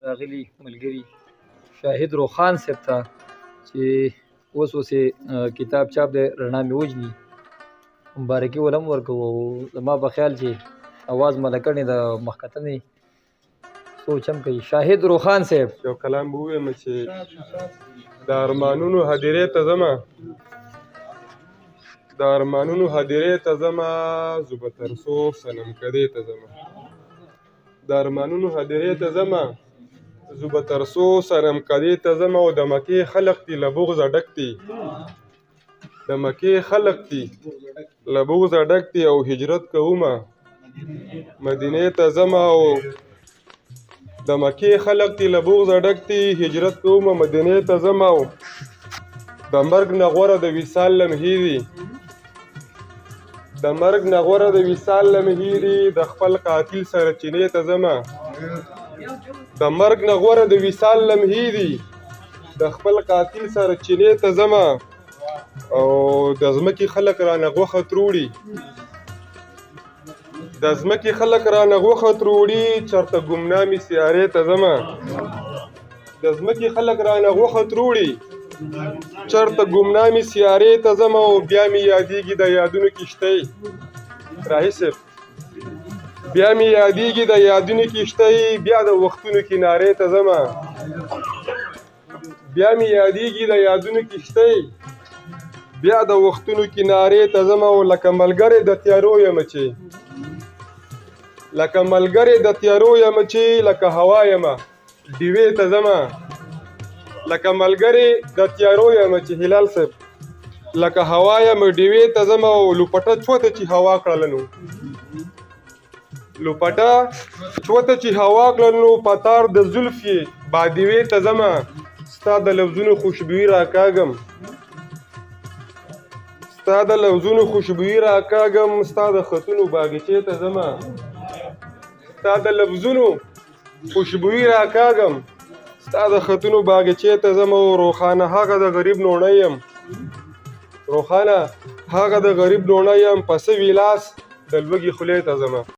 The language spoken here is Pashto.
راغلي ملګري شاهد روخان صاحب ته چې اوس یې کتاب چاپ دی رڼا مې وجني مبارکي ولم ورکوو زما په خیال چې اواز ملکڼې د مخکتنې سوچ هم کوي. شاهد روخان صاحب یو کلام به ووایم چې د ارمانونو هدیرې ته ځمه د ارمانونو هدیرې ته ځمه زه به تر څو صنم کدې ته ځمه د ارمانونو هدیرې ته ځمه زه به تر څو صنم کدې ته ځمه او د مکې خلق دي له بغضه ډک دي د مکې خلق دي له بغضه ډک دي او هجرت کومه مدینې ته ځمه او د مکې خلق دي له بغضه ډک دي هجرت کومه مدینې ته ځمه او د مرګ نه غوره د وصال لمحې دي د مرګ نه غوره د وصال لمحې دي د خپل قاتل سره چینې ته ځمه د مرګ نه غوره د وصال لمحې دي د خپل قاتل سره چینې ته ځمه او د ځمکې خلک رانه غوښه تروړي د ځمکې خلک رانه غوښه تروړي چېرته ګمنامې سیارې ته ځمه د ځمکې خلک رانه غوښه تروړي چېرته ګمنامې سیارې ته ځمه او بیا مې یادېږي د یادونو کښتۍ راهي صاحب بیا مې یادېږي د یادونو کښتۍ بیا د وختونو کنارې ته ځمه بیا مې یادېږي د یادونو کښتۍ بیا د وختونو کنارې ته ځمه او لکه ملګری د تیارو یمه چې لکه ملګری د تیارو یمه چې لکه هوا یمه ډیوې ته ځمه لکه ملګری د تیارو یمه چې هلال صاحب لکه هوا یمه ډیوې ته ځمه او لوپټه چوته چې هوا کړله نو لوپټه چوته چې هوا کړله نو پتار د زلف یې بادیوې ته ځمه ستا د لفظونو خوشبويي راکاږم ستا د لفظونو خوشبويي راکاږم ستا د خطونو باغچې ته ځمه ستا د لفظونو خوشبويي راکاږم ستا د خطونو باغچې ته ځمه او روخانه هغه د غریب نوڼی یم روخانه هغه د غریب نوڼی یم په سوي لاس د لوږې خولې ته ځمه